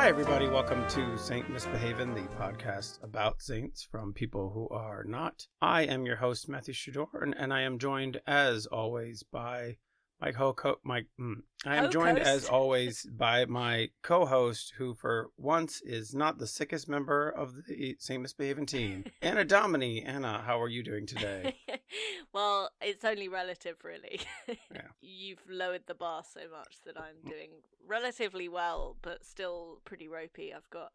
Hi, everybody. Welcome to Saint Misbehavin', the podcast about saints from people who are not. I am your host, Matthew Shador, and I am joined, as always, by my co-host, who for once is not the sickest member of the Saint Misbehavin' team, Anna Domini. Anna, how are you doing today? Well, it's only relative, really. Yeah. You've lowered the bar so much that I'm doing relatively well, but still pretty ropey. I've got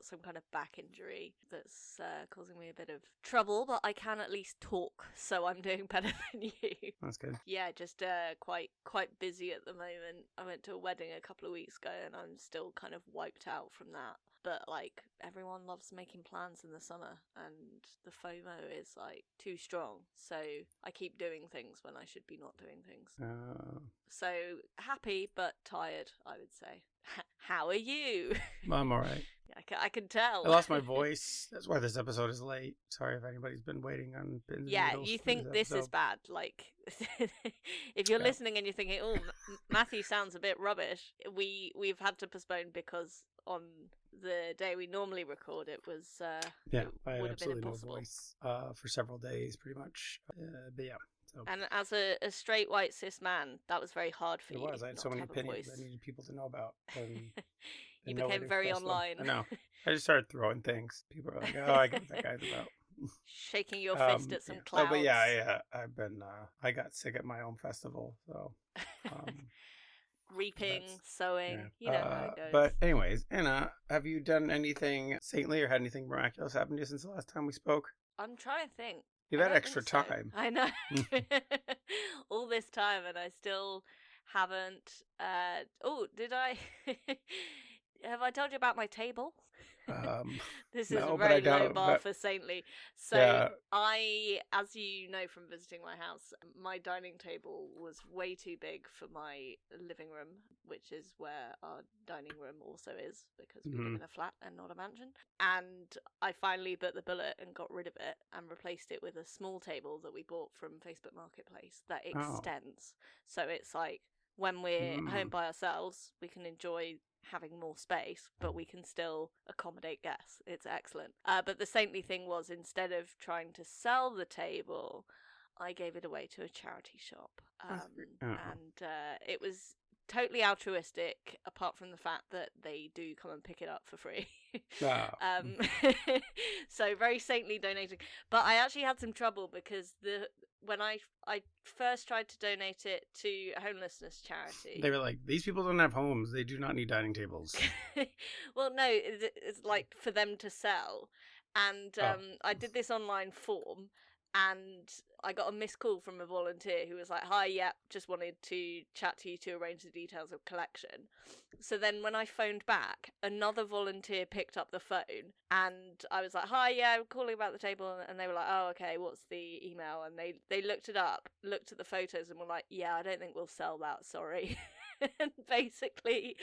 some kind of back injury that's causing me a bit of trouble, but I can at least talk, so I'm doing better than you. That's good. Yeah, just quite busy at the moment. I went to a wedding a couple of weeks ago, and I'm still kind of wiped out from that. But, like, everyone loves making plans in the summer, and the FOMO is, like, too strong. So I keep doing things when I should be not doing things. So happy, but tired, I would say. How are you? I'm all right. I can tell. I lost my voice. That's why this episode is late. Sorry if anybody's been waiting on pins and needles. You think this is bad. Like, if you're listening and you're thinking, oh, Matthew sounds a bit rubbish, we've had to postpone because on the day we normally record it was I had would have been absolutely no impossible. voice for several days, pretty much. But yeah. So. And as a straight white cis man, that was very hard for you. It was. I had so many opinions I needed people to know about. You became very online. I know. I just started throwing things. People are like, "Oh, I get what that guy's about." Shaking your fist at some clouds. Oh, but I've been. I got sick at my own festival, so. Reaping, sowing, you know how it goes. But anyways, Anna, have you done anything saintly or had anything miraculous happen to you since the last time we spoke? I'm trying to think. You've had extra time. I know. All this time, and I still haven't. Did I? Have I told you about my table? This is a very low bar for saintly. So I, as you know from visiting my house, my dining table was way too big for my living room, which is where our dining room also is, because we live in a flat and not a mansion. And I finally bit the bullet and got rid of it and replaced it with a small table that we bought from Facebook Marketplace that extends. So it's like when we're home by ourselves, we can enjoy having more space, but we can still accommodate guests. It's excellent. But the saintly thing was, instead of trying to sell the table, I gave it away to a charity shop. And it was totally altruistic, apart from the fact that they do come and pick it up for free. So very saintly donating. But I actually had some trouble because when I first tried to donate it to a homelessness charity, they were like, these people don't have homes, they do not need dining tables. Well, no, it's like for them to sell. And I did this online form, and I got a missed call from a volunteer who was like, hi, just wanted to chat to you to arrange the details of collection. So then when I phoned back, another volunteer picked up the phone, and I was like, hi, I'm calling about the table. And they were like, oh, okay, what's the email? And they looked it up, looked at the photos, and were like, yeah, I don't think we'll sell that, sorry. And basically,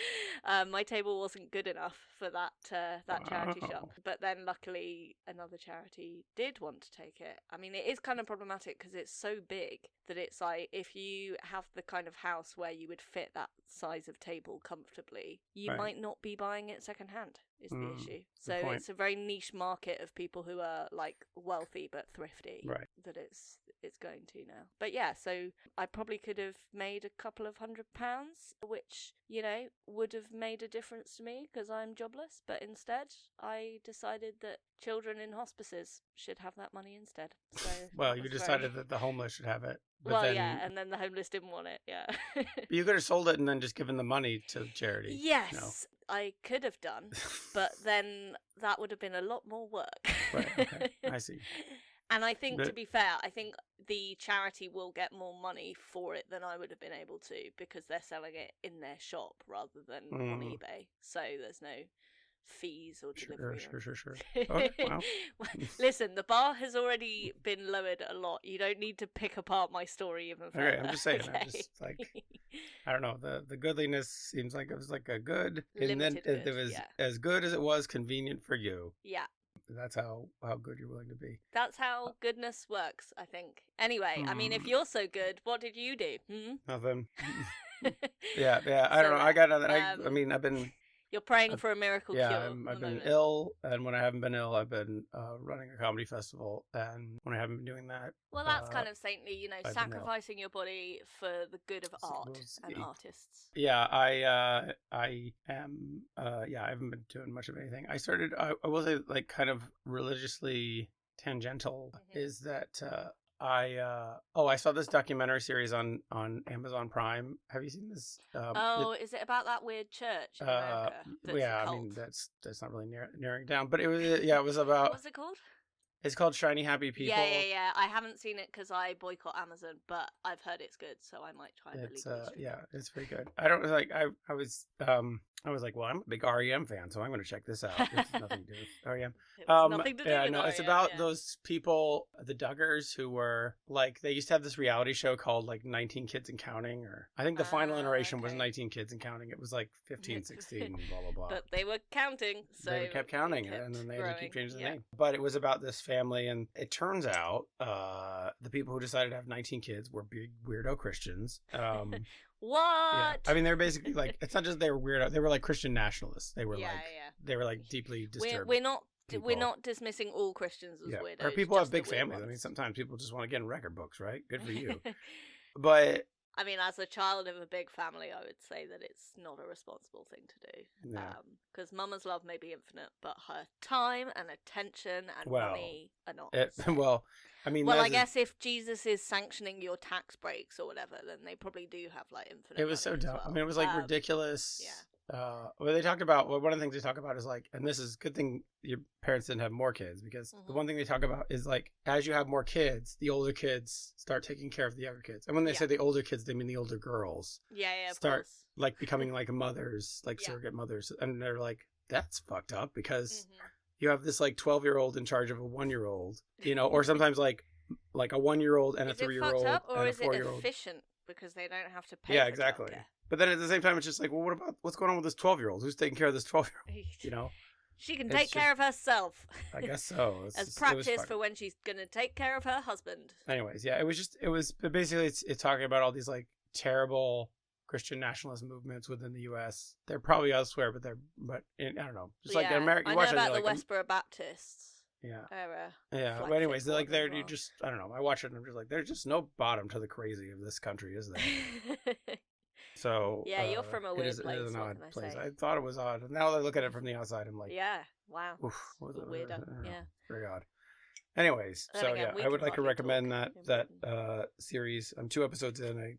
my table wasn't good enough for that charity shop. But then luckily another charity did want to take it. I mean, it is kind of problematic because it's so big that it's like, if you have the kind of house where you would fit that size of table comfortably, you might not be buying it secondhand is the issue. So it's a very niche market of people who are like wealthy but thrifty that it's going to now. But yeah, so I probably could have made a couple of £100, which, you know, would have made a difference to me because I'm jobless. But instead, I decided that children in hospices should have that money instead. So well, you decided that the homeless should have it. But and then the homeless didn't want it, But you could have sold it and then just given the money to charity. Yes, no. I could have done, but then that would have been a lot more work. Right, okay, I see. And I think, to be fair, I think the charity will get more money for it than I would have been able to, because they're selling it in their shop rather than on eBay. So there's no fees or delivery. Sure. Okay, wow. Listen, the bar has already been lowered a lot. You don't need to pick apart my story even further. Okay, I'm just saying. Okay. I'm just like, I don't know. The goodliness seems like it was like a good, and then it was as good as it was convenient for you. Yeah. That's how good you're willing to be. That's how goodness works, I think. Anyway, I mean, if you're so good, what did you do? Nothing. Yeah. I don't know. I got nothing. I mean, I've been You're praying for a miracle cure. I've been ill, and when I haven't been ill, I've been running a comedy festival, and when I haven't been doing that, well, that's kind of saintly, sacrificing your body for the good of art and artists. Yeah, I am. I haven't been doing much of anything. I started. I will say, like, kind of religiously tangential is that. I saw this documentary series on Amazon Prime. Have you seen this? Is it about that weird church in America? I mean that's not really narrowing down, but it was about. What's it called? It's called Shiny Happy People. Yeah. I haven't seen it because I boycott Amazon, but I've heard it's good, so I might try and it's pretty good. I don't like. I was like, well, I'm a big REM fan, so I'm going to check this out. It's nothing to do with REM. Nothing to do with REM, it's about those people, the Duggars, who were like, they used to have this reality show called like 19 Kids and Counting, or I think the final iteration was 19 Kids and Counting. It was like 15, 16, blah, blah, blah. But they were counting, so they kept counting, and then they had to keep changing the name. But it was about this family, and it turns out the people who decided to have 19 kids were big weirdo Christians. What? Yeah. I mean, they're basically like, it's not just they were weirdo, they were like Christian nationalists. They were they were like deeply disturbed. We're not dismissing all Christians as weirdos. Or people have big families. I mean, sometimes people just want to get in record books, right? Good for you. But I mean, as a child of a big family, I would say that it's not a responsible thing to do. Because Mama's love may be infinite, but her time and attention and money are not. I guess if Jesus is sanctioning your tax breaks or whatever, then they probably do have like infinite. It was so dumb. I mean, it was like ridiculous. Yeah. They talked about, one of the things they talk about is like, and this is a good thing your parents didn't have more kids, because the one thing they talk about is like, as you have more kids, the older kids start taking care of the younger kids. And when they say the older kids, they mean the older girls. Start like becoming like mothers, like surrogate mothers. And they're like, that's fucked up, because you have this like 12-year-old in charge of a 1-year-old, or sometimes like a 1-year-old and a 3-year-old and a 4-year-old. Is it fucked up, or is it efficient because they don't have to pay for exactly. childcare? But then at the same time, it's just like, well, what about what's going on with this 12-year-old? Who's taking care of this 12-year-old? She can take care of herself. I guess so. As practice for when she's going to take care of her husband. Anyways, basically it's talking about all these like terrible Christian nationalist movements within the U.S. They're probably elsewhere, but I don't know. Just like America, you watch I know about the Westboro Baptists. Era. Yeah. But anyways, they're like, you just, I don't know. I watch it and I'm just like, there's just no bottom to the crazy of this country, is there? So you're from a weird place. It is an odd place. I thought it was odd. Now that I look at it from the outside, I'm like, wow, weirdo. Very odd. Anyways, I would like to recommend that series. I'm 2 episodes in. I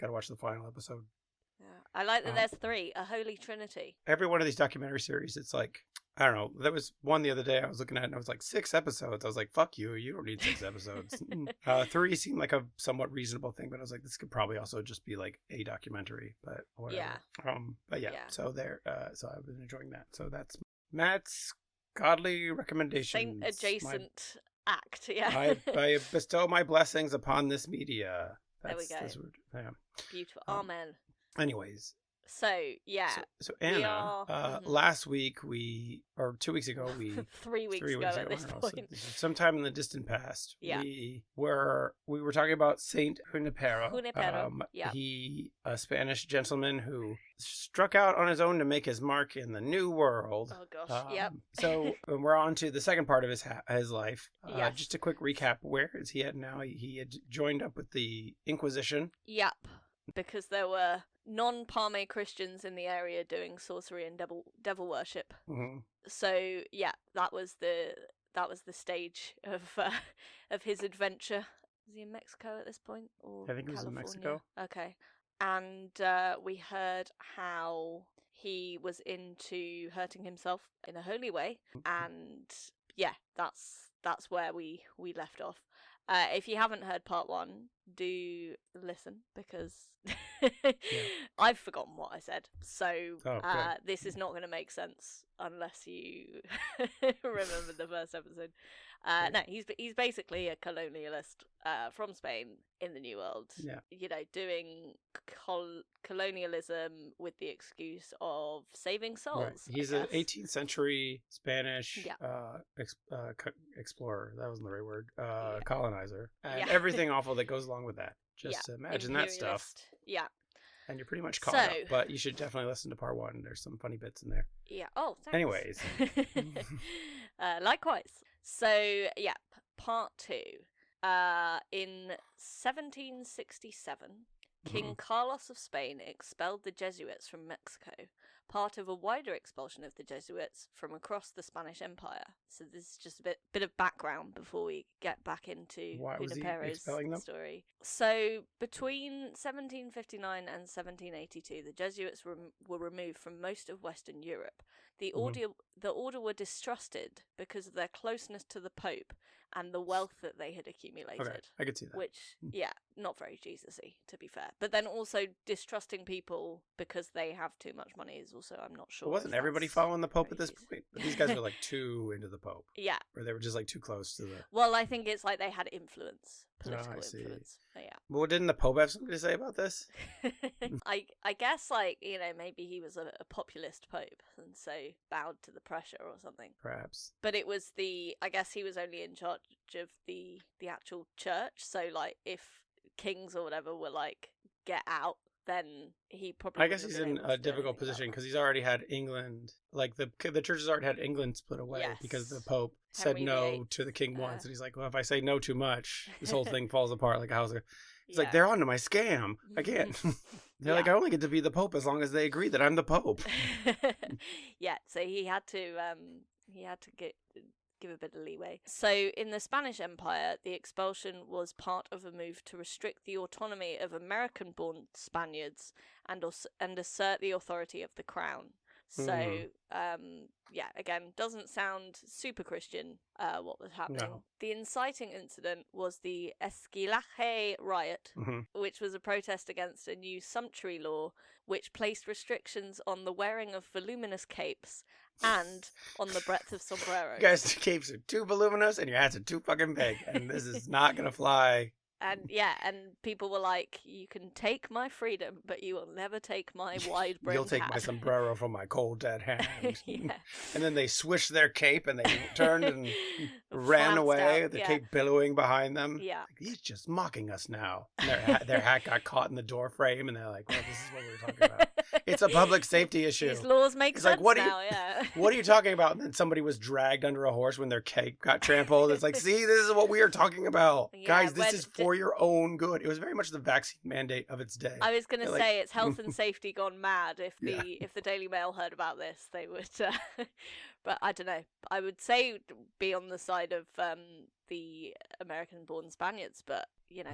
got to watch the final episode. Yeah, I like that there's 3, a holy trinity. Every one of these documentary series, it's like, I don't know. There was one the other day I was looking at, and I was like, 6 episodes. I was like, fuck you. You don't need 6 episodes. 3 seemed like a somewhat reasonable thing, but I was like, this could probably also just be like a documentary, but whatever. So there. So I've been enjoying that. So that's Matt's godly recommendations. Saint adjacent act. Yeah. I bestow my blessings upon this media. There we go. Beautiful. Amen. Anyways. So Anna, last week 2 weeks ago 3 weeks ago at this point, sometime in the distant past, we were talking about Saint Junipero. He, a Spanish gentleman who struck out on his own to make his mark in the New World. Oh gosh, So we're on to the second part of his life. Just a quick recap. Where is he at now? He had joined up with the Inquisition. Yep. Because there were non-Palme Christians in the area doing sorcery and devil worship. So that was the stage of his adventure. Is he in Mexico at this point, or I think he was in Mexico. Okay, and we heard how he was into hurting himself in a holy way, and that's where we left off. If you haven't heard part 1, do listen, because I've forgotten what I said. So this is not going to make sense unless you remember the first episode. No, he's basically a colonialist from Spain in the New World. Doing colonialism with the excuse of saving souls. Right. He's an 18th century Spanish explorer. That wasn't the right word. Colonizer. And everything awful that goes along with that. Just imagine that stuff. Yeah. And you're pretty much caught up, but you should definitely listen to part 1. There's some funny bits in there. Yeah. Oh, thanks. Anyways. Likewise. So, yeah, part 2. In 1767, King Carlos of Spain expelled the Jesuits from Mexico, part of a wider expulsion of the Jesuits from across the Spanish Empire. So this is just a bit of background before we get back into Junipero's story. So between 1759 and 1782, the Jesuits were removed from most of Western Europe. The order were distrusted because of their closeness to the Pope and the wealth that they had accumulated. Okay, I could see that. Which, yeah, not very Jesus-y, to be fair. But then also distrusting people because they have too much money is also, I'm not sure. Well, wasn't everybody following the Pope at this point? But these guys were like too into the Pope. Yeah. Or they were just like too close to the... Well, I think it's like they had influence. Political influence. But yeah. Well, didn't the Pope have something to say about this? I guess, like, you know, maybe he was a populist Pope and so bowed to the pressure or something. Perhaps. But it was I guess he was only in charge of the actual church. So, like, if kings or whatever were like, get out, then he probably... I guess he's in a difficult position because he's already had England, like the church has already had England split away because the Pope said no to the king once. And he's like, well, if I say no too much, this whole thing falls apart. Like, how's it? He's like, they're onto my scam. I can't. They're like, I only get to be the Pope as long as they agree that I'm the Pope. Yeah, so he had to give a bit of leeway. So in the Spanish Empire, the expulsion was part of a move to restrict the autonomy of American-born Spaniards and assert the authority of the crown. So, again, doesn't sound super Christian, what was happening. No. The inciting incident was the Esquilache riot, which was a protest against a new sumptuary law which placed restrictions on the wearing of voluminous capes and on the breadth of sombreros. You guys, the capes are too voluminous and your hats are too fucking big, and this is not going to fly. And people were like, you can take my freedom, but you will never take my wide brimmed You'll take hat. my sombrero from my cold dead hand. Yeah. And then they swished their cape and they turned and ran away, the cape billowing behind them. Yeah. Like, he's just mocking us now. And their hat got caught in the door frame and they're like, well, this is what we were talking about. It's a public safety issue. These laws make sense like, what are you talking about? And then somebody was dragged under a horse when their cape got trampled. It's like, see, this is what we are talking about. Yeah, guys, this is for your own good. It was very much the vaccine mandate of its day. I was going to say it's health and safety gone mad. If the Daily Mail heard about this, they would. But I don't know. I would say be on the side of the American-born Spanians, but you know,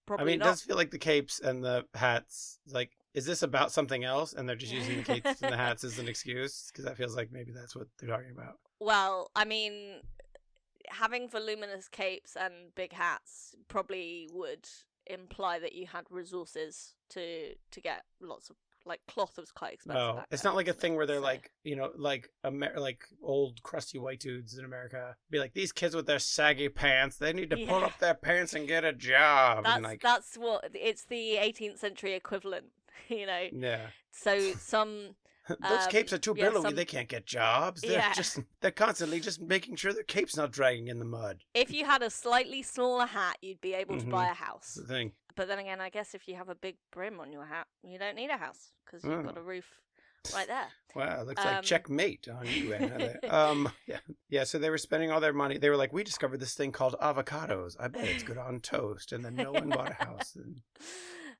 probably it does feel like the capes and the hats. Like, is this about something else? And they're just using the capes and the hats as an excuse? Because that feels like maybe that's what they're talking about. Well, I mean, having voluminous capes and big hats probably would imply that you had resources to get lots of, like, cloth was quite expensive. Oh, it's not like a thing where they're like, you know, like old crusty white dudes in America be like, these kids with their saggy pants, they need to pull up their pants and get a job. That's what it's the 18th century equivalent, you know. Yeah. So some those capes are too billowy. They can't get jobs. They're constantly just making sure their cape's not dragging in the mud. If you had a slightly smaller hat, you'd be able to buy a house. That's the thing. But then again, I guess if you have a big brim on your hat, you don't need a house because you've got a roof right there. Wow, looks like checkmate on you, Anna. Yeah. So they were spending all their money. They were like, we discovered this thing called avocados. I bet it's good on toast. And then no one bought a house. And,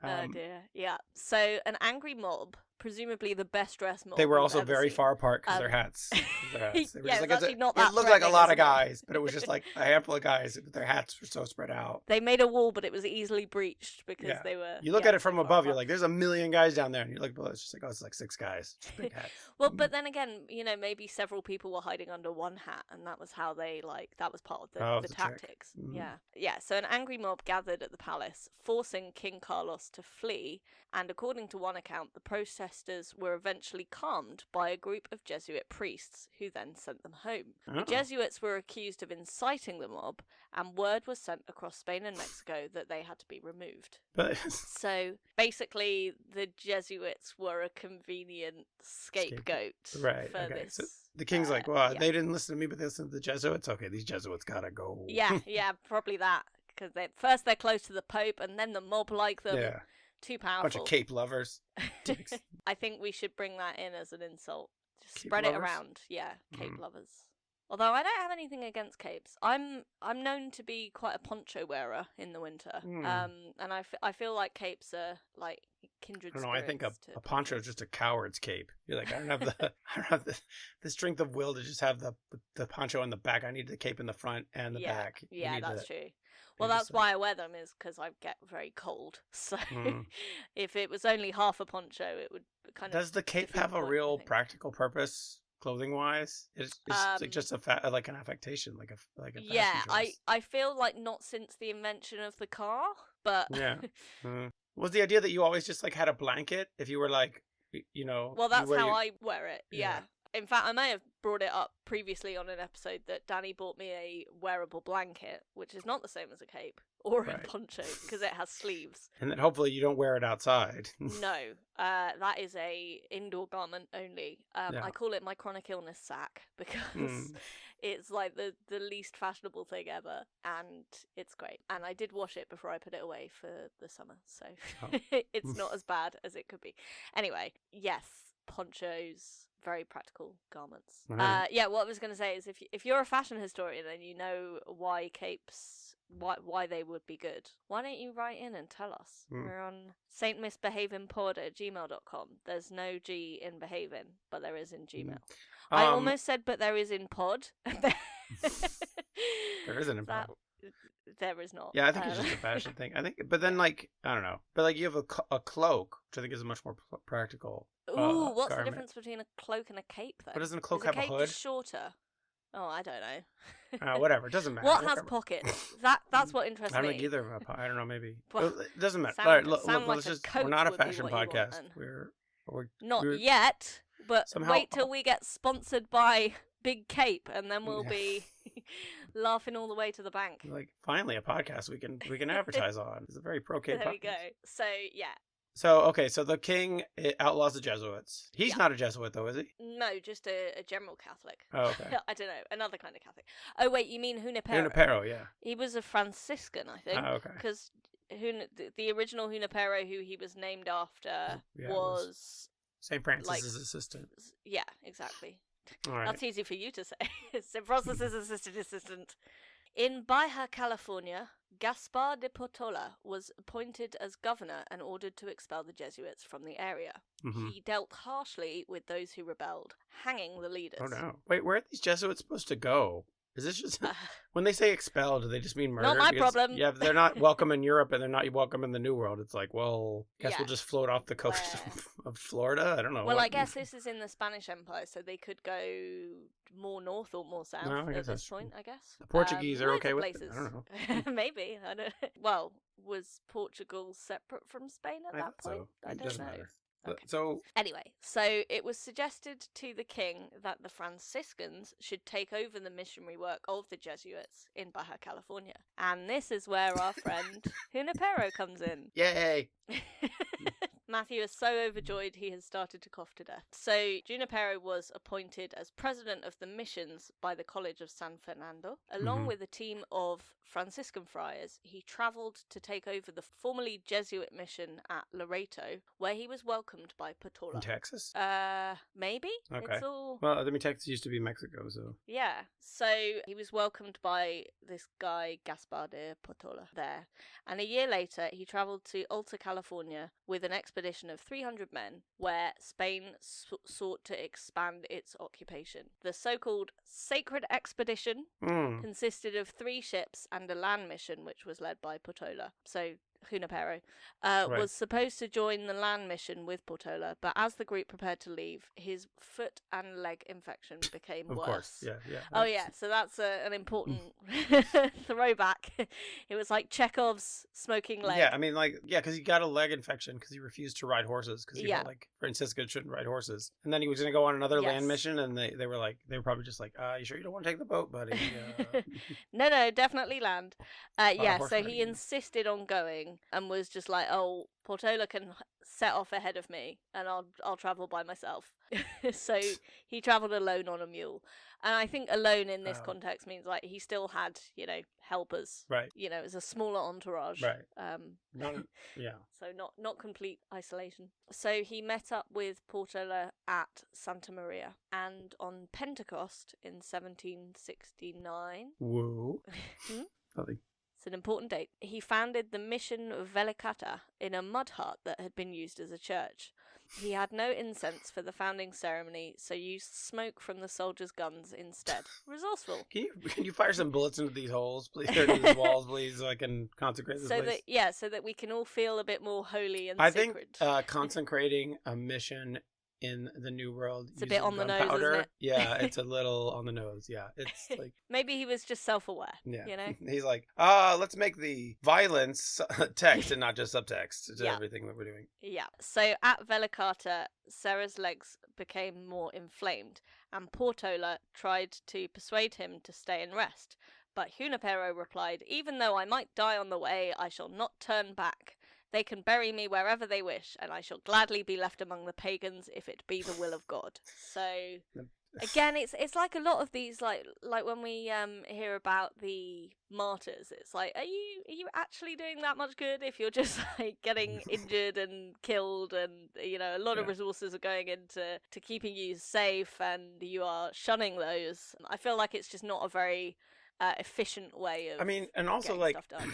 oh dear. Yeah. So an angry mob, presumably the best dressed mob. They were also very far apart because their hats. They were just it looked like a lot of guys, but it was just like a handful of guys. Their hats were so spread out. They made a wall, but it was easily breached because they were. You look at it from above, you're like, there's a million guys down there, and you look below, it's just like, oh, it's like 6 guys, just big hats. Well, but then again, you know, maybe several people were hiding under one hat, and that was how they that was part of the tactics. Yeah. So an angry mob gathered at the palace, forcing King Carlos to flee. And according to one account, the protesters were eventually calmed by a group of Jesuit priests who then sent them home. The Jesuits were accused of inciting the mob, and word was sent across Spain and Mexico that they had to be removed. So basically, the Jesuits were a convenient scapegoat for this. So the king's like, well, they didn't listen to me, but they listened to the Jesuits. Okay, these Jesuits gotta go. Yeah, probably that. Because first they're close to the Pope, and then the mob like them. Yeah. Too powerful. Bunch of cape lovers. I think we should bring that in as an insult. Just Cape spread lovers? it around. Yeah, cape lovers. Although I don't have anything against capes. I'm known to be quite a poncho wearer in the winter. And I feel like capes are like kindred I don't know. spirits. I think a poncho is just a coward's cape. You're like, I don't have the strength of will to just have the poncho on the back. I need the cape in the front and the back. Yeah, that's true. Well, that's why I wear them, is because I get very cold. So if it was only half a poncho, it would kind of. Does the cape have a real practical purpose, clothing wise? It's like just like an affectation, like a fashion choice. I feel like not since the invention of the car, but yeah. Was the idea that you always just like had a blanket if you were like, you know? Well, that's how I wear it. Yeah. In fact, I may have brought it up previously on an episode that Danny bought me a wearable blanket, which is not the same as a cape or a poncho because it has sleeves. And then hopefully you don't wear it outside. No, that is a indoor garment only. I call it my chronic illness sack because it's like the least fashionable thing ever, and it's great. And I did wash it before I put it away for the summer, so it's not as bad as it could be. Anyway, yes, ponchos. Very practical garments. What I was going to say is if you're a fashion historian and you know why capes, why they would be good, why don't you write in and tell us? We're on saintmissbehavingpod@gmail.com. There's no G in behaving, but there is in Gmail. I almost said but there is in pod. There isn't in pod. There is not. Yeah, I think it's just a fashion thing. I think, but then like I don't know, but like you have a cloak, which I think is a much more practical. Ooh, what's garment. the difference between a cloak and a cape, though? But doesn't a cloak have a hood? Just shorter. Oh, I don't know. Whatever, it doesn't matter. What has pockets? That's what interests me. I don't think either of I don't know, maybe. Well, it doesn't matter. Sound, all right, look, like let's just. We're not a fashion podcast. We're not yet, but wait till we get sponsored by Big Cape, and then we'll be laughing all the way to the bank. Like, finally, a podcast we can advertise on. It's a very pro-Cape podcast. There we go. So yeah. So, okay, so the king outlaws the Jesuits. He's not a Jesuit, though, is he? No, just a general Catholic. Oh, okay. I don't know, another kind of Catholic. Oh, wait, you mean Junipero? Junipero, yeah. He was a Franciscan, I think. Oh, okay. Because the original Junipero, who he was named after, was... St. Francis's assistant. Yeah, exactly. All right. That's easy for you to say. St. Francis's assistant. In Baja California, Gaspar de Portola was appointed as governor and ordered to expel the Jesuits from the area. Mm-hmm. He dealt harshly with those who rebelled, hanging the leaders. Oh no. Wait, where are these Jesuits supposed to go? Is this just... when they say expel, do they just mean murder? Not my problem. Yeah, they're not welcome in Europe and they're not welcome in the New World. It's like, well, guess we'll just float off the coast of Florida? I don't know. Well, I guess this is in the Spanish Empire, so they could go more north or more south at this point, I guess. The Portuguese are okay with it? I don't know. Maybe. I don't know. Well, was Portugal separate from Spain at that point? So. I don't know. Matter. Okay. So anyway, so it was suggested to the king that the Franciscans should take over the missionary work of the Jesuits in Baja California. And this is where our friend Junipero comes in. Yay! Matthew is so overjoyed he has started to cough to death. So Junipero was appointed as president of the missions by the College of San Fernando. Along with a team of Franciscan friars, he travelled to take over the formerly Jesuit mission at Loreto, where he was welcomed by Portola. In Texas? Maybe? Okay. It's all... Well, I mean, Texas used to be Mexico, so... Yeah. So he was welcomed by this guy, Gaspar de Portola, there. And a year later, he travelled to Alta California with an expedition of 300 men, where Spain sought to expand its occupation. The so-called Sacred Expedition consisted of 3 ships and a land mission, which was led by Portola. So Junipero was supposed to join the land mission with Portola, but as the group prepared to leave, his foot and leg infection became worse. Of course, yeah. Oh yeah, so that's an important throwback. It was like Chekhov's smoking leg. Yeah, I mean, because he got a leg infection because he refused to ride horses because he felt like Franciscans shouldn't ride horses, and then he was going to go on another land mission, and they were probably just like, you sure you don't want to take the boat, buddy? No, definitely land. So he insisted on going. traveling, and was just like, oh, Portola can set off ahead of me and I'll travel by myself. So he traveled alone on a mule. And I think alone in this context means like he still had, helpers. Right. It was a smaller entourage. Right. Yeah. So not complete isolation. So he met up with Portola at Santa Maria, and on Pentecost in 1769. Whoa. Nothing. It's an important date. He founded the Mission Velicata in a mud hut that had been used as a church. He had no incense for the founding ceremony, so used smoke from the soldiers' guns instead. Resourceful. Can you fire some bullets into these holes, please? Or into these walls, please, so I can consecrate this place? So that we can all feel a bit more holy and sacred. I think consecrating a mission in the New World, it's a bit on the nose, isn't it? Yeah, it's a little on the nose. Yeah, it's like maybe he was just self-aware. Yeah, he's like, let's make the violence text and not just subtext to everything that we're doing. Yeah. So at Velicata, Serra's legs became more inflamed, and Portola tried to persuade him to stay and rest. But Junipero replied, "Even though I might die on the way, I shall not turn back. They can bury me wherever they wish, and I shall gladly be left among the pagans if it be the will of God." So again, it's like a lot of these, like when we hear about the martyrs, it's like, are you actually doing that much good if you're just like getting injured and killed, and a lot of resources are going into keeping you safe, and you are shunning those? I feel like it's just not a very efficient way of and also like stuff done.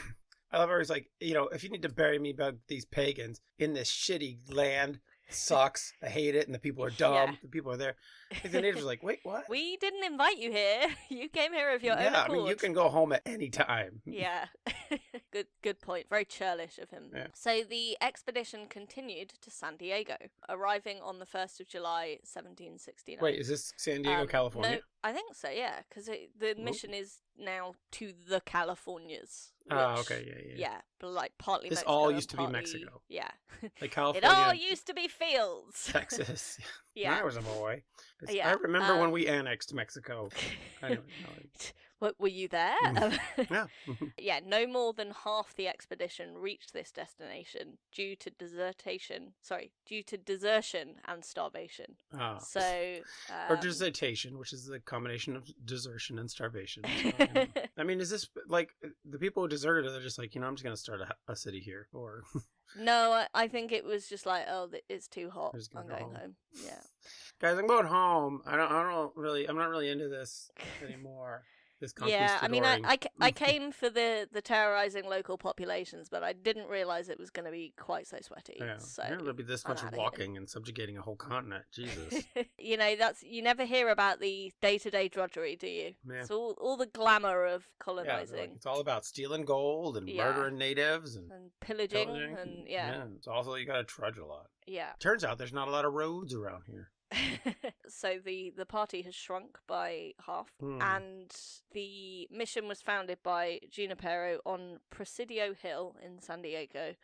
I love how he's like, if you need to bury me by these pagans in this shitty land, it sucks. I hate it, and the people are dumb. Yeah. The people are there. The natives are like, wait, what? We didn't invite you here. You came here of your own accord. You can go home at any time. Yeah. Good point. Very churlish of him. Yeah. So the expedition continued to San Diego, arriving on the 1st of July, 1769. Wait, is this San Diego, California? No, I think so, yeah, because the mission is now to the Californias. Okay, yeah. Yeah, but like partly this Mexico. all used to be Mexico. Yeah. Like California. It all used to be fields. Texas. Yeah. When I was a boy. I remember when we annexed Mexico. What, were you there? Yeah. Yeah, no more than half the expedition reached this destination due to desertion and starvation. Oh. So, or desertation, which is the combination of desertion and starvation. So, is this like the people who deserted? They're just like, I'm just going to start a city here, or no? I think it was just like, it's too hot. I'm going home. Yeah, guys, I'm going home. I'm not really into this anymore. Yeah, I came for the terrorizing local populations, but I didn't realize it was going to be quite so sweaty. Yeah, so there'll be this much walking and subjugating a whole continent. Jesus. You never hear about the day-to-day drudgery, do you? Yeah. It's all the glamour of colonizing. Yeah, it's all about stealing gold and murdering natives and pillaging and it's also you got to trudge a lot. Yeah. Turns out there's not a lot of roads around here. So the party has shrunk by half, and the mission was founded by Junipero on Presidio Hill in San Diego,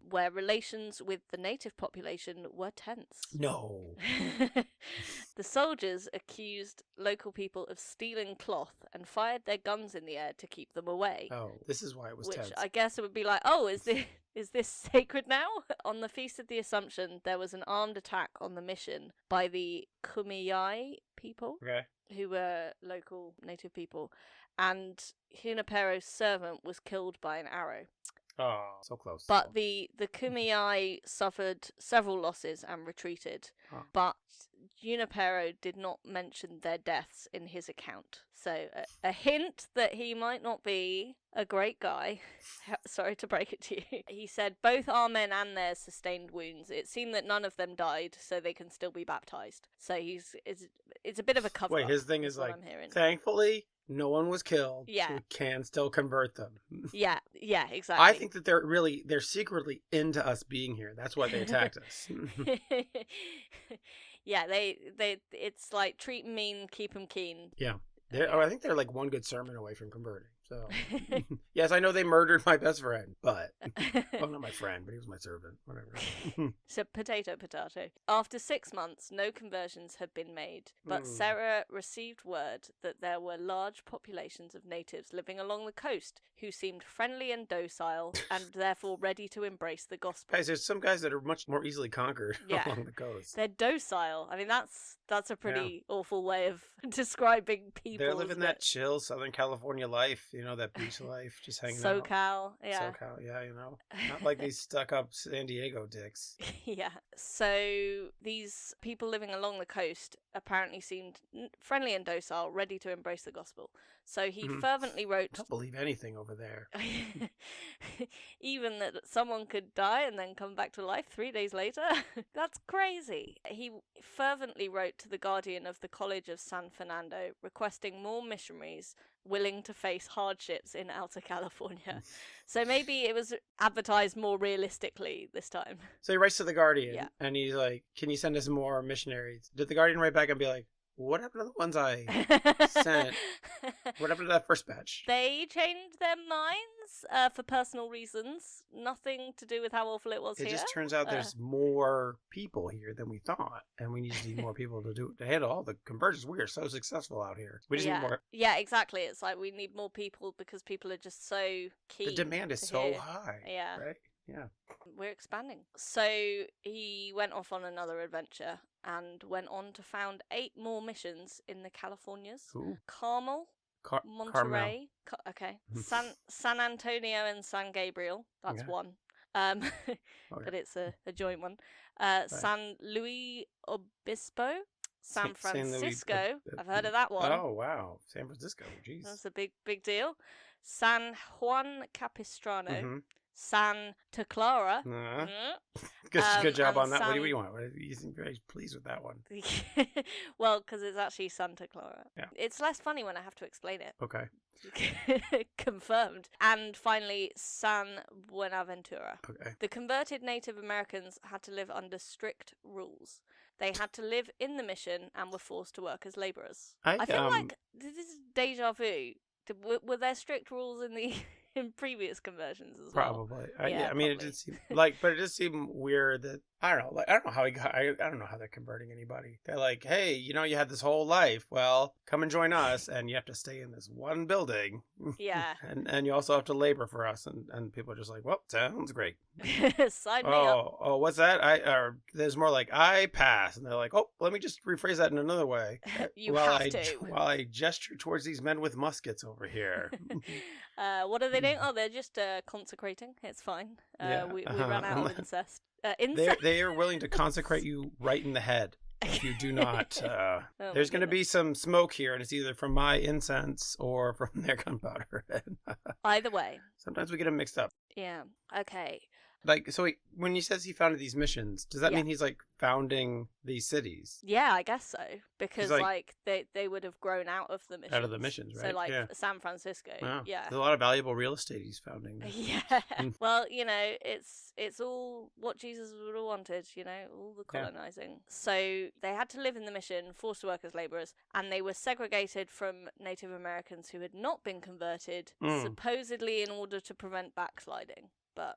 where relations with the native population were tense. No. The soldiers accused local people of stealing cloth and fired their guns in the air to keep them away. Oh, this is why it was tense. Which I guess it would be like, is this sacred now? On the Feast of the Assumption, there was an armed attack on the mission by the Kumeyaay people, who were local native people, and Junipero's servant was killed by an arrow. Oh, so close. But the Kumeyaay suffered several losses and retreated. Oh. But Junipero did not mention their deaths in his account. So a hint that he might not be a great guy. Sorry to break it to you. He said both our men and theirs sustained wounds. It seemed that none of them died, so they can still be baptized. So it's a bit of a cover. Wait, his thing is like, thankfully, no one was killed. Yeah. So we can still convert them. Yeah, exactly. I think that they're secretly into us being here. That's why they attacked us. Yeah, it's like treat 'em mean, keep 'em keen. Yeah. I think they're like one good sermon away from converting. So, yes, I know they murdered my best friend, but, well, not my friend, but he was my servant, whatever. So, potato. After 6 months, no conversions had been made, but Sarah received word that there were large populations of natives living along the coast who seemed friendly and docile, and therefore ready to embrace the gospel. Guys, there's some guys that are much more easily conquered along the coast. They're docile. I mean, that's a pretty awful way of describing people. They're living that chill Southern California life, that beach life, just hanging out. SoCal, yeah, not like these stuck-up San Diego dicks. Yeah. So these people living along the coast apparently seemed friendly and docile, ready to embrace the gospel. So he fervently wrote... I don't believe anything over there. Even that someone could die and then come back to life 3 days later? That's crazy. He fervently wrote to the guardian of the College of San Fernando, requesting more missionaries willing to face hardships in Alta California. So maybe it was advertised more realistically this time. So he writes to the Guardian, and he's like, can you send us more missionaries? Did the Guardian write back and be like, what happened to the ones I sent? What happened to that first batch? They changed their minds for personal reasons. Nothing to do with how awful it was here. It just turns out there's more people here than we thought, and we just need more people to handle all the conversions. We are so successful out here. We just need more. Yeah, exactly. It's like we need more people because people are just so keen. The demand is so high. Yeah. Right? Yeah. We're expanding. So he went off on another adventure and went on to found 8 more missions in the Californias. Ooh. Carmel, Monterey, San Antonio and San Gabriel. That's one. But it's a joint one. San Luis Obispo, San Francisco. I've heard of that one. Oh, wow. San Francisco. Jeez. That's a big deal. San Juan Capistrano. Santa Clara. Good job on that. What do you want? You seem very pleased with that one. Well, because it's actually Santa Clara. Yeah. It's less funny when I have to explain it. Okay. Confirmed. And finally, San Buenaventura. Okay. The converted Native Americans had to live under strict rules. They had to live in the mission and were forced to work as laborers. I feel like this is deja vu. Were there strict rules in previous conversions as well? Probably. I mean, it did seem but it does seem weird that I don't know how I don't know how they're converting anybody. They're like, hey, you had this whole life. Well, come and join us, and you have to stay in this one building. Yeah. and you also have to labor for us, and people are just like, well, sounds great. Sign me up. Oh, what's that? There's more like I pass, and they're like, oh, let me just rephrase that in another way. While I gesture towards these men with muskets over here. What are they doing? Oh, they're just consecrating. It's fine. We ran out of incest. They are willing to consecrate you right in the head if you do not. There's going to be some smoke here, and it's either from my incense or from their gunpowder. Either way. Sometimes we get them mixed up. Yeah. Okay. When he says he founded these missions, does that mean he's founding these cities? Yeah, I guess so. Because they would have grown out of the missions. Out of the missions, right? So San Francisco. Wow. Yeah. There's a lot of valuable real estate he's founding. Yeah. Well, it's all what Jesus would have wanted, all the colonizing. Yeah. So they had to live in the mission, forced to work as laborers, and they were segregated from Native Americans who had not been converted, supposedly in order to prevent backsliding. But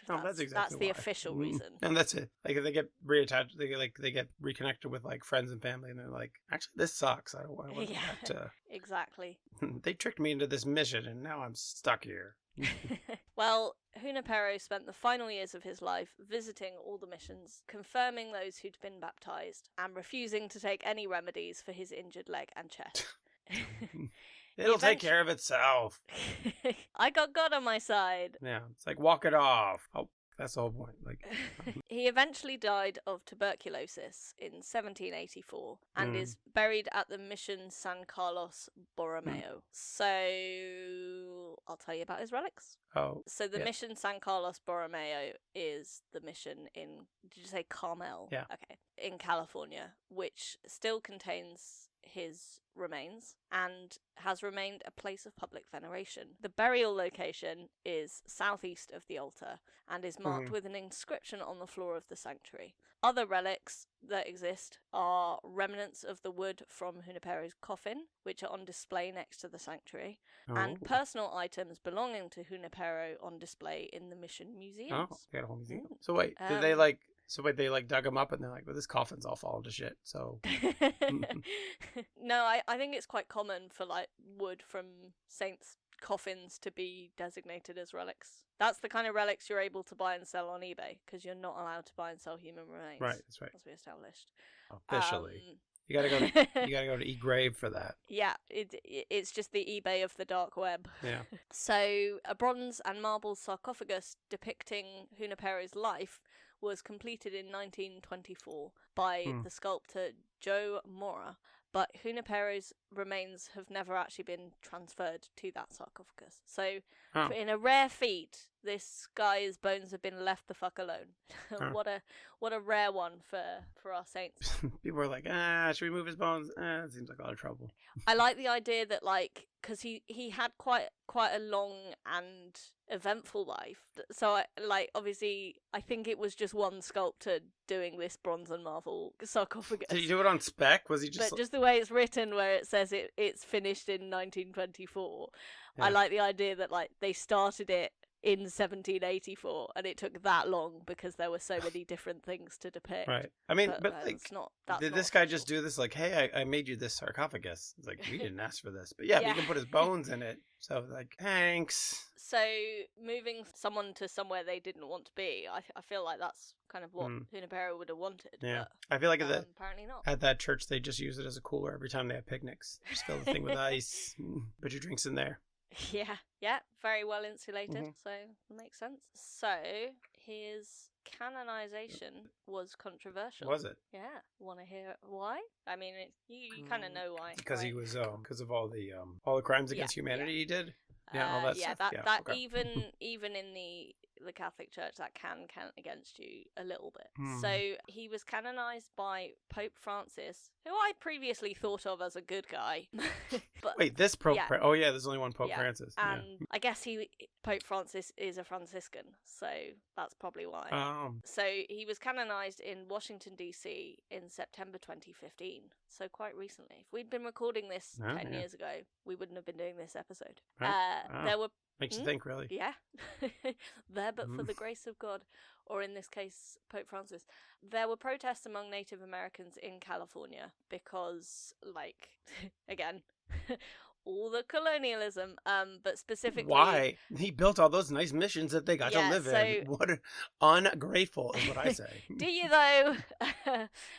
that's exactly the official reason. And that's it. They get reattached. They get reconnected with friends and family, and they're like, actually, this sucks. I don't want that. Exactly. They tricked me into this mission, and now I'm stuck here. Well, Junipero spent the final years of his life visiting all the missions, confirming those who'd been baptized, and refusing to take any remedies for his injured leg and chest. It'll take care of itself. I got God on my side. Yeah, it's like walk it off. Oh, that's the whole point. He eventually died of tuberculosis in 1784 and is buried at the Mission San Carlos Borromeo. So I'll tell you about his relics. Oh. So the Mission San Carlos Borromeo is the mission in, did you say Carmel? Yeah. Okay. In California, which still contains his remains and has remained a place of public veneration. The burial location is southeast of the altar and is marked with an inscription on the floor of the sanctuary. Other relics that exist are remnants of the wood from Junipero's coffin, which are on display next to the sanctuary, and personal items belonging to Junipero on display in the mission museums. Oh, they got a whole museum. So wait, did they like... So wait, they like dug him up and they're like, well, this coffin's all fallen to shit, so... No, I think it's quite common for like wood from saints' coffins to be designated as relics. That's the kind of relics you're able to buy and sell on eBay, because you're not allowed to buy and sell human remains. Right, that's right. As we established. Officially. You gotta go to eGrave for that. Yeah, it's just the eBay of the dark web. Yeah. So a bronze and marble sarcophagus depicting Junipero's life was completed in 1924 by the sculptor Joe Mora, but Junipero's remains have never actually been transferred to that sarcophagus. So in a rare feat, this guy's bones have been left the fuck alone. What a rare one for our saints. People were like, should we move his bones? It seems like a lot of trouble. I like the idea that, like, because he had quite a long and eventful life. So, obviously, I think it was just one sculptor doing this bronze and marble sarcophagus. Did he do it on spec? Was he just... But just the way it's written, where it says it's finished in 1924, I like the idea that, like, they started it in 1784 and it took that long because there were so many different things to depict. Right. I mean, but like, did this guy just do this? Like, hey, I made you this sarcophagus. It's like, we didn't ask for this. But yeah, you can put his bones in it. So like, thanks. So moving someone to somewhere they didn't want to be, I feel like that's kind of what Junipero would have wanted. Yeah. But, I feel like apparently not. At that church, they just use it as a cooler every time they have picnics. Just fill the thing with ice. Put your drinks in there. Yeah, very well insulated, so it makes sense. So, his canonization was controversial. Was it? Yeah. Want to hear why? I mean, you kind of know why. Because right? he was, because of all the crimes against humanity he did? Yeah, all that stuff. Okay. even in the Catholic Church, that can count against you a little bit. So he was canonized by Pope Francis, who I previously thought of as a good guy. But wait, this Pope? Yeah. Oh yeah, there's only one Pope Francis. And I guess Pope Francis is a Franciscan, so that's probably why. So he was canonized in Washington D.C. in September 2015, so quite recently. If we'd been recording this 10 years ago, we wouldn't have been doing this episode. Right. There were makes you think, really. Yeah. But for the grace of God, or in this case, Pope Francis. There were protests among Native Americans in California because, like, again, all the colonialism, but specifically... Why? He built all those nice missions that they got to live in. What ungrateful is what I say. Do you, though?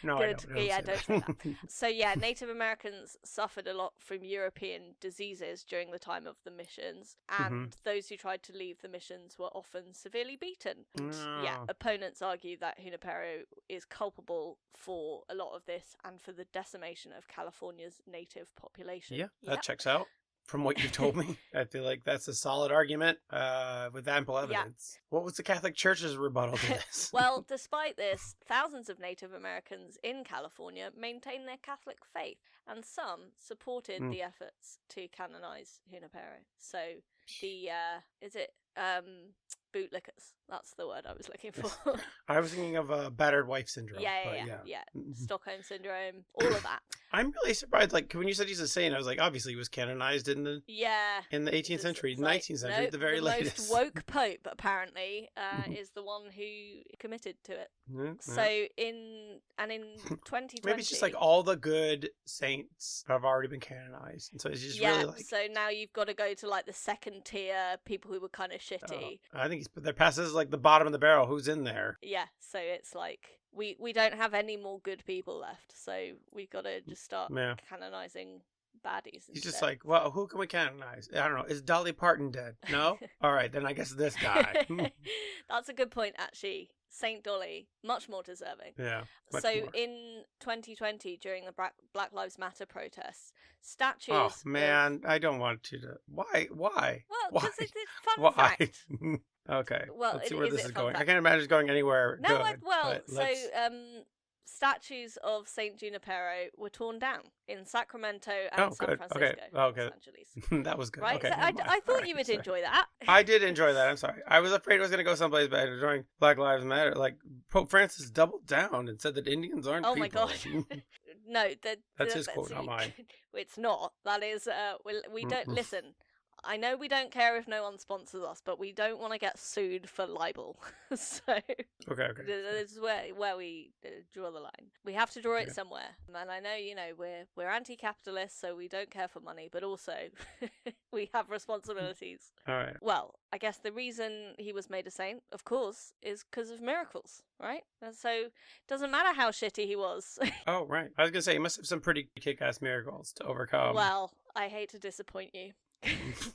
No, good. I don't say that. So, Native Americans suffered a lot from European diseases during the time of the missions, and those who tried to leave the missions were often severely beaten. And, opponents argue that Junipero is culpable for a lot of this and for the decimation of California's native population. Yeah, that checks out. From what you've told me, I feel like that's a solid argument with ample evidence. Yeah. What was the Catholic Church's rebuttal to this? Well, despite this, thousands of Native Americans in California maintained their Catholic faith, and some supported the efforts to canonize Junipero. So the, bootlickers. That's the word I was looking for. I was thinking of battered wife syndrome. Yeah. Stockholm syndrome, all of that. I'm really surprised. Like when you said he's a saint, I was like, obviously he was canonized in the 18th century, 19th century, at the very latest. The most woke pope apparently is the one who committed to it. So in 2020, maybe it's just like all the good saints have already been canonized, and so it's just really like. So now you've got to go to like the second tier people who were kind of shitty. I think they're past this is like the bottom of the barrel. Who's in there? Yeah, so it's like we don't have any more good people left, so we've got to just start canonizing baddies. He's just like, well, who can we canonize? I don't know. Is Dolly Parton dead? No? All right, then I guess this guy. That's a good point, actually. Saint Dolly, much more deserving. Yeah. So in 2020, during the Black Lives Matter protests, statues. Oh man, I don't want you to. Why? Well, because it's fun fact. Okay. Well, let's see where this is going. I can't imagine it's going anywhere. No, good, statues of Saint Junipero were torn down in Sacramento and San good. Francisco, Okay. Oh, Los good. Angeles. That was good. Right? Okay. So I thought you would enjoy that. I did enjoy that. I'm sorry. I was afraid it was going to go someplace bad during Black Lives Matter. Like, Pope Francis doubled down and said that Indians aren't people. Oh my god. No, that's his quote, not mine. It's not. That is, we don't listen. I know we don't care if no one sponsors us, but we don't want to get sued for libel. So okay. This is where we draw the line. We have to draw it somewhere. And I know, we're anti-capitalist, so we don't care for money, but also we have responsibilities. All right. Well, I guess the reason he was made a saint, of course, is because of miracles, right? And so it doesn't matter how shitty he was. Oh, right. I was going to say, he must have some pretty kick-ass miracles to overcome. Well, I hate to disappoint you.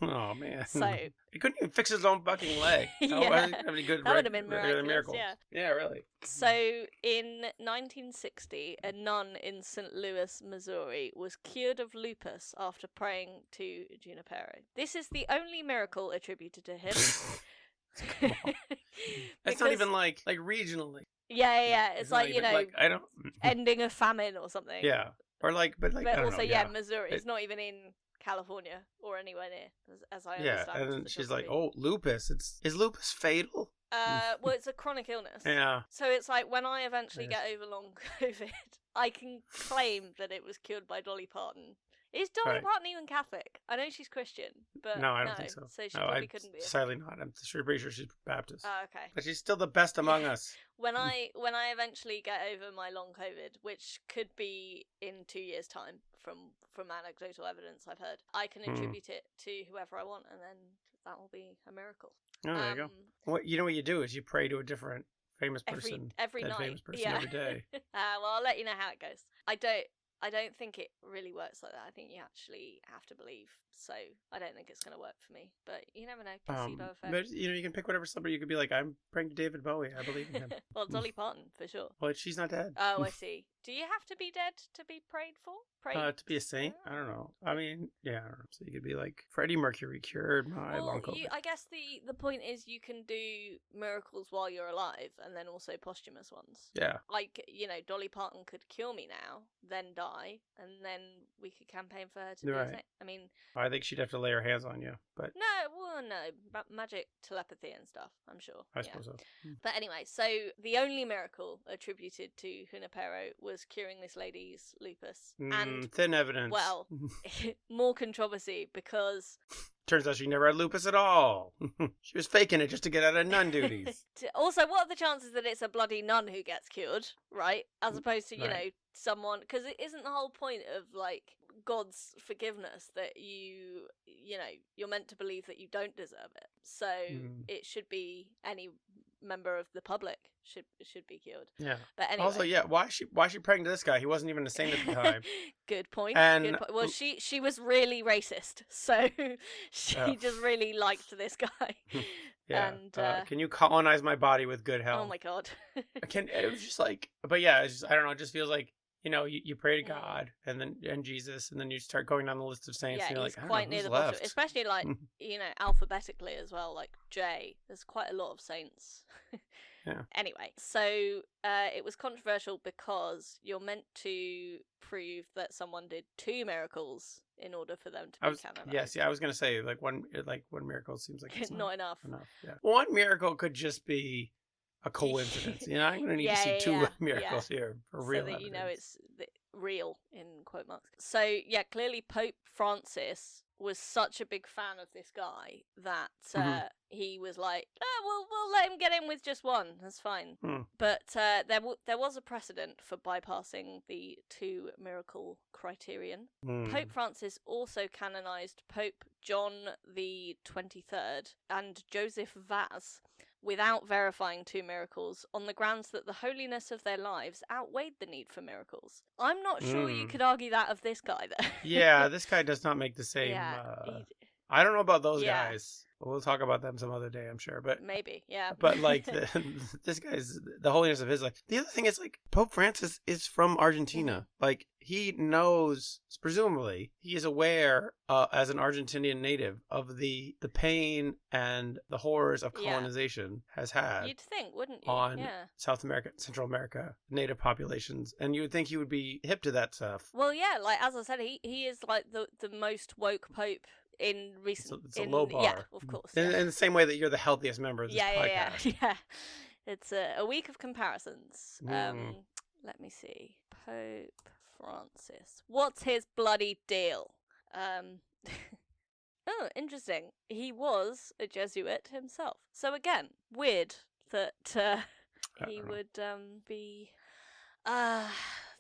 Oh man! So he couldn't even fix his own fucking leg. That would have been miraculous. Yeah, really. So in 1960, a nun in St. Louis, Missouri, was cured of lupus after praying to Junipero. This is the only miracle attributed to him. That's not even like regionally. Yeah. It's like I don't ending a famine or something. Yeah, or but I also don't know, Missouri. It's not even in California or anywhere near, as I understand. Yeah, and then she's like, "Oh, lupus. Is lupus fatal?" Well, it's a chronic illness. Yeah. So it's like when I eventually get over long COVID, I can claim that it was cured by Dolly Parton. Is Dolly Parton even Catholic? I know she's Christian, but no, I don't think so. So she probably couldn't be. Sadly not. I'm pretty sure she's Baptist. Oh, okay. But she's still the best among us. When I eventually get over my long COVID, which could be in 2 years' time, from anecdotal evidence I've heard, I can attribute it to whoever I want, and then that will be a miracle. Oh, there you go. What you do is you pray to a different famous person every night. Famous person every day. Well, I'll let you know how it goes. I don't think it really works like that. I think you actually have to believe. So I don't think it's going to work for me. But you never know. Placebo effect. But you can pick whatever somebody. You could be like, I'm praying to David Bowie. I believe in him. Well, Dolly Parton for sure. Well, she's not dead. Oh, I see. Do you have to be dead to be prayed for? To be a saint? I don't know. I mean, yeah, I don't know. So you could be like, Freddie Mercury cured my long COVID. I guess the point is you can do miracles while you're alive and then also posthumous ones. Yeah. Like, Dolly Parton could cure me now, then die, and then we could campaign for her to be a saint. I mean... I think she'd have to lay her hands on you, but... No. Magic telepathy and stuff, I'm sure. I suppose so. But anyway, so the only miracle attributed to Junipero was curing this lady's lupus. And thin evidence. Well, more controversy because... Turns out she never had lupus at all. She was faking it just to get out of nun duties. Also, what are the chances that it's a bloody nun who gets cured, right? As opposed to, someone... Because it isn't the whole point of, God's forgiveness that you're meant to believe that you don't deserve it. So it should be any member of the public should be cured. Yeah. But anyway. Also, why is she praying to this guy? He wasn't even a saint at the time. Good point. And Well, she was really racist, so she just really liked this guy. Yeah. And can you colonize my body with good health? Oh my god. It was just like, but yeah, it's just, I don't know. It just feels like, you pray to God and Jesus, and then you start going down the list of saints. Yeah, and you're he's like, quite near the left? bottom, especially alphabetically as well. Like J, there's quite a lot of saints. Yeah. Anyway, so it was controversial because you're meant to prove that someone did 2 miracles in order for them to be canonized. Yes, I was gonna say one miracle seems like it's not enough. Yeah. One miracle could just be a coincidence. I'm going to need to see 2 miracles here for real. So that it's real, in quote marks. So, clearly Pope Francis was such a big fan of this guy that he was like, we'll let him get in with just one. That's fine. But there was a precedent for bypassing the 2 miracle criterion. Pope Francis also canonized Pope John the 23rd and Joseph Vaz without verifying 2 miracles on the grounds that the holiness of their lives outweighed the need for miracles. I'm not sure you could argue that of this guy, though. Yeah, this guy does not make the same I don't know about those guys. We'll talk about them some other day, I'm sure. But maybe, yeah. But like this guy's the holiness of his life. The other thing is like Pope Francis is from Argentina. Like he knows, presumably, he is aware as an Argentinian native of the pain and the horrors of colonization has had. You'd think, wouldn't you? On South America, Central America, native populations, and you would think he would be hip to that stuff. Well, yeah, like as I said, he is like the most woke pope in recent. It's a low bar. Yeah, of course. In the same way that you're the healthiest member of this podcast. Yeah. It's a week of comparisons. Let me see. Pope Francis. What's his bloody deal? Oh, interesting. He was a Jesuit himself. So again, weird that he would be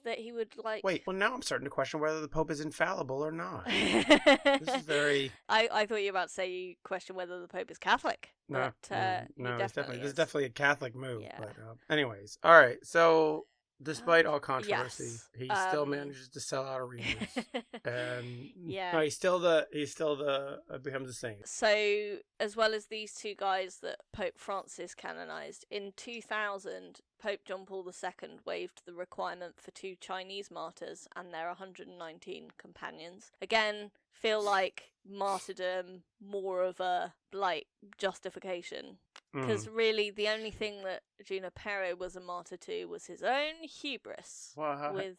that he would like. Wait, well now I'm starting to question whether the Pope is infallible or not. This is very. I thought you were about to say you question whether the Pope is Catholic. No, but, no, this is definitely a Catholic move. Yeah. But, anyways, all right. So despite all controversy, he still manages to sell out arenas, and no, he's still becomes a saint. So as well as these two guys that Pope Francis canonized in 2000. Pope John Paul II waived the requirement for 2 Chinese martyrs and their 119 companions. Again, feel like martyrdom more of a justification. Because really the only thing that Junipero was a martyr to was his own hubris with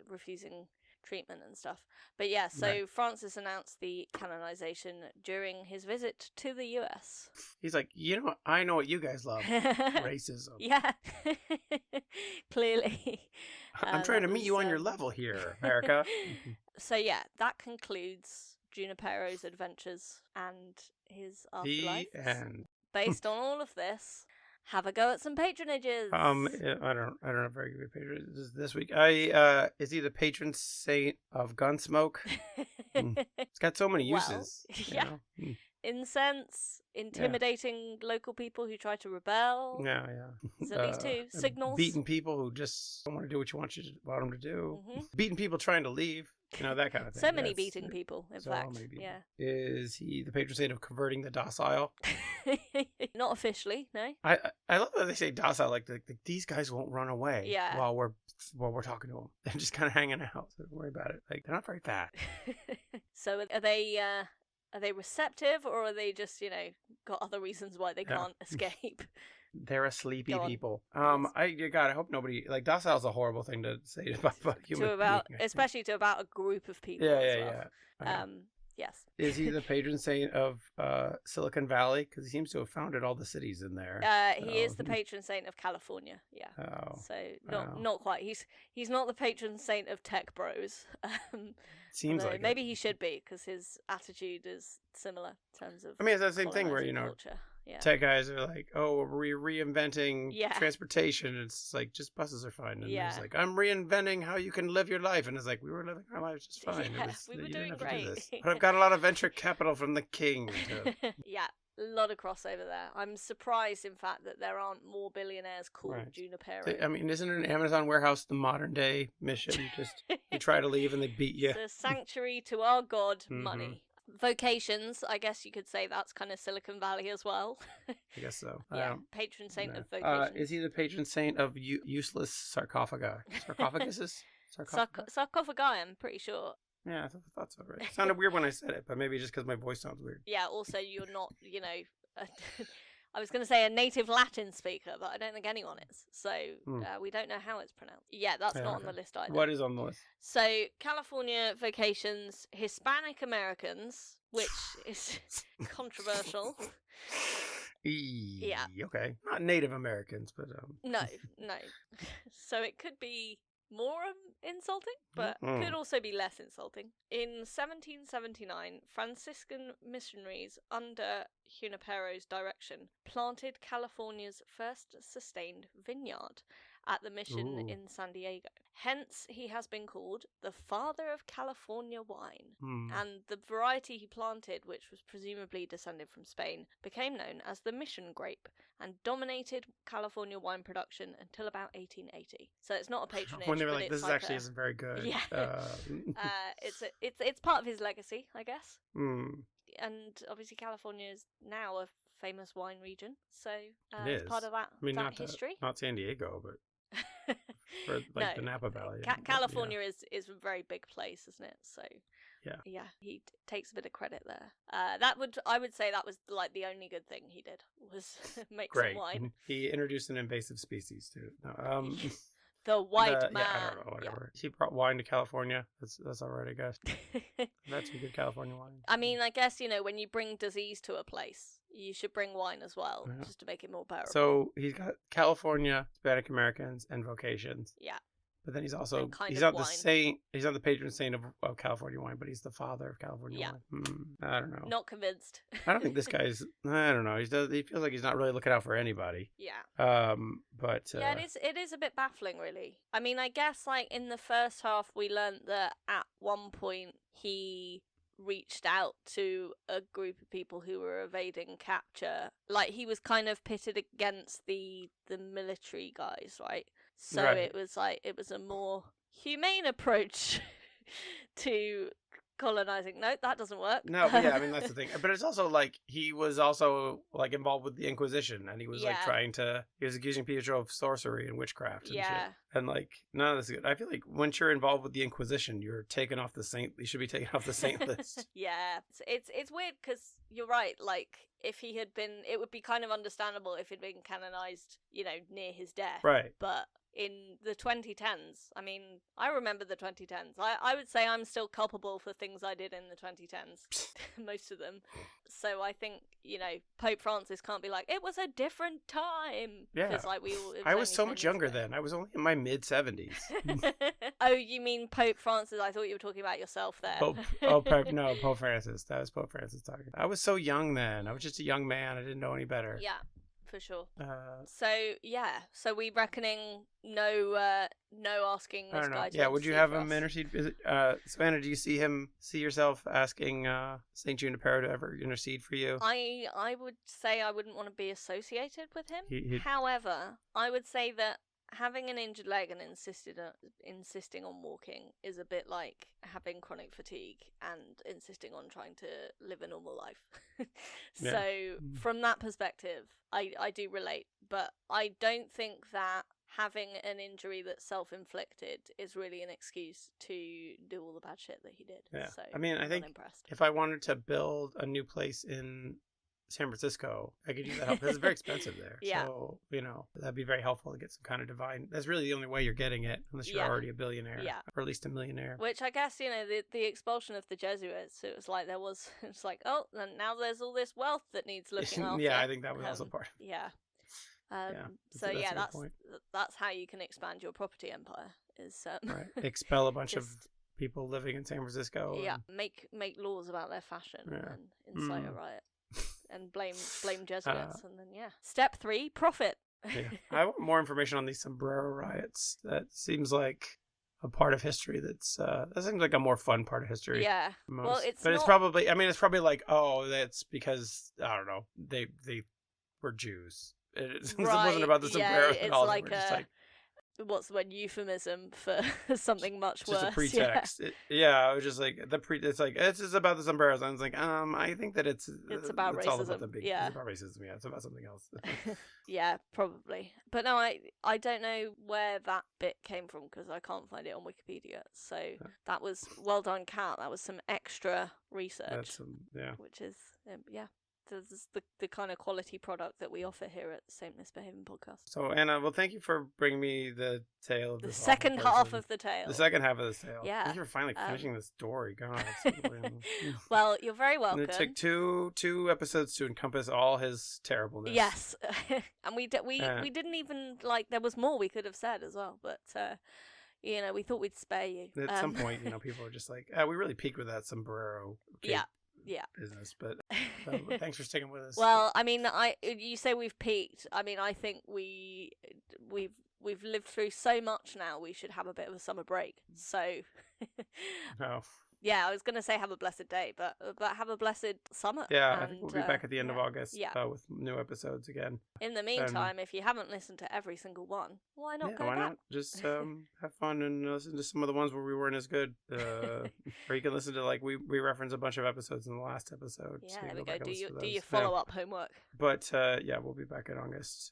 refusing treatment and stuff. But yeah, so Francis announced the canonization during his visit to the US. He's like, I know what you guys love. Racism. Yeah. Clearly. I'm trying to meet you on your level here, America. So yeah, that concludes Junipero's adventures and his afterlife. The end. Based on all of this, have a go at some patronages. I don't have very good patrons this week. Is he the patron saint of Gunsmoke? It's got so many uses. Incense, intimidating local people who try to rebel. Yeah. There's at least 2 signals. Beating people who just don't want to do what you want them to do. Beating people trying to leave. That kind of thing. So many beating people, in fact. Many people. Yeah. Is he the patron saint of converting the docile? Not officially, no. I love that they say docile, like these guys won't run away while we're talking to them. They're just kind of hanging out. So don't worry about it. Like, they're not very fast. So are they receptive, or are they just, got other reasons why they can't escape? They're a sleepy people. I hope nobody docile's a horrible thing to say about human being, especially to about a group of people. Yeah. Yes. Is he the patron saint of Silicon Valley? Because he seems to have founded all the cities in there. He is the patron saint of California. Yeah. Oh. So not quite. He's not the patron saint of tech bros. Seems like maybe he should be, because his attitude is similar in terms of. I mean, it's the same thing where culture. Yeah. Tech guys are like, oh, we're reinventing transportation. It's like, just buses are fine. And he's like, I'm reinventing how you can live your life. And it's like, we were living our lives just fine. Yeah, we were doing great. But I've got a lot of venture capital from the king. Yeah, a lot of crossover there. I'm surprised, in fact, that there aren't more billionaires called Junipero. I mean, isn't an Amazon warehouse the modern day mission? Just you try to leave and they beat you. It's a sanctuary to our god, money. Vocations, I guess you could say that's kind of Silicon Valley as well. I guess so. Patron saint of vocations. Is he the patron saint of useless sarcophagi? Sarcophaguses? Sarcophagi, I'm pretty sure. Yeah, I thought so, right? It sounded weird when I said it, but maybe just because my voice sounds weird. Yeah, also you're not, I was going to say a native Latin speaker, but I don't think anyone is. So we don't know how it's pronounced. Yeah, that's not on the list either. What is on the list? So California vocations, Hispanic Americans, which is controversial. Yeah. Okay. Not Native Americans, but No. So it could be more insulting, but could also be less insulting. In 1779, Franciscan missionaries under Junipero's direction planted California's first sustained vineyard at the mission in San Diego. Hence, he has been called the father of California wine. Hmm. And the variety he planted, which was presumably descended from Spain, became known as the Mission grape and dominated California wine production until about 1880. So it's not a patronage, When they were but like, it's this like actually isn't very good. Yeah. It's part of his legacy, I guess. And obviously California is now a famous wine region, so it's part of that, history. Not San Diego, but for the Napa Valley. California is a very big place, isn't it? So yeah, he takes a bit of credit there. I would say that was like the only good thing he did was make some wine. He introduced an invasive species too. The white man. Yeah, I don't know, whatever. Yeah. He brought wine to California. That's all right, I guess. That's some good California wine. I mean, I guess, when you bring disease to a place, you should bring wine as well, just to make it more bearable. So he's got California, Hispanic Americans, and vocations. Yeah. But then he's also he's not the patron saint of California wine, but he's the father of California wine. I don't know. Not convinced. I don't think this guy's. I don't know. He feels like he's not really looking out for anybody. Yeah. But it is a bit baffling, really. I mean, I guess like in the first half, we learned that at one point he reached out to a group of people who were evading capture. Like he was kind of pitted against the military guys, right? So it was a more humane approach to colonizing. No, that doesn't work. No, but yeah, I mean that's the thing. But it's also like he was also like involved with the Inquisition, and he was like he was accusing people of sorcery and witchcraft and shit. And like none of this is good. I feel like once you're involved with the Inquisition, you're taken off the saint. You should be taken off the saint list. Yeah, it's weird because you're right. Like if he had been, it would be kind of understandable if he'd been canonized, near his death. Right. But in the 2010s, I mean, I remember the 2010s. I would say I'm still culpable for things I did in the 2010s, most of them. So I think, Pope Francis can't be like, it was a different time. Yeah. Like I was so much younger then. I was only in my mid-70s. Oh, you mean Pope Francis? I thought you were talking about yourself there. Pope Francis. That was Pope Francis talking. I was so young then. I was just a young man. I didn't know any better. Yeah. For sure. So we reckoning no asking this guy to would you have him intercede? Savannah, do you see yourself asking Saint Junipero to ever intercede for you? I would say I wouldn't want to be associated with him. However, I would say that having an injured leg and insisting on walking is a bit like having chronic fatigue and insisting on trying to live a normal life. So from that perspective, I do relate, but I don't think that having an injury that's self-inflicted is really an excuse to do all the bad shit that he did. Yeah. So I mean, I think if I wanted to build a new place in San Francisco, I could use that help because it's very expensive there. Yeah. So, that'd be very helpful to get some kind of divine. That's really the only way you're getting it, unless you're already a billionaire. Yeah. Or at least a millionaire. Which I guess, the expulsion of the Jesuits, it was like it's like, oh, and now there's all this wealth that needs looking after. Yeah, I think that was also part of it. Yeah. That's how you can expand your property empire. Is right. Expel a bunch of people living in San Francisco. Yeah. Make laws about their fashion and incite a riot. And blame Jesuits, and then Step 3, profit. I want more information on these sombrero riots. That seems like a part of history that seems like a more fun part of history. Yeah, well, it's probably like, oh, that's because I don't know, they were Jews. It wasn't about the sombreros at all. Like what's the word, euphemism for something much worse. Just a pretext. I was just like it's like it's just about the sombreros. I was like, I think that it's about racism. All about it's about racism. Yeah, it's about something else. Yeah, probably. But no, I don't know where that bit came from because I can't find it on Wikipedia. So that was well done, Kat. That was some extra research. Which is This is the kind of quality product that we offer here at the Saint Misbehaving Podcast. So, Anna, well, thank you for bringing me the tale of the second half of the tale. The second half of the tale. Yeah. Thank you for finally finishing the story. God. Well, you're very welcome. And it took two episodes to encompass all his terribleness. Yes. And we didn't even, there was more we could have said as well, but... we thought we'd spare you. At some point, people were just like, we really peaked with that sombrero. Yeah. business. But thanks for sticking with us. Well, I mean, you say we've peaked. I mean, I think we've lived through so much now. We should have a bit of a summer break. So, No. Yeah, I was gonna say have a blessed day, but have a blessed summer. Yeah, I think we'll be back at the end of August with new episodes again. In the meantime, if you haven't listened to every single one, why not go why back? not just have fun and listen to some of the ones where we weren't as good. Or you can listen to, like, we reference a bunch of episodes in the last episode. Yeah, so there we go. Do your follow-up homework. But we'll be back in August.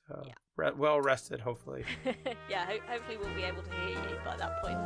Well rested, hopefully. Yeah, hopefully we'll be able to hear you by that point.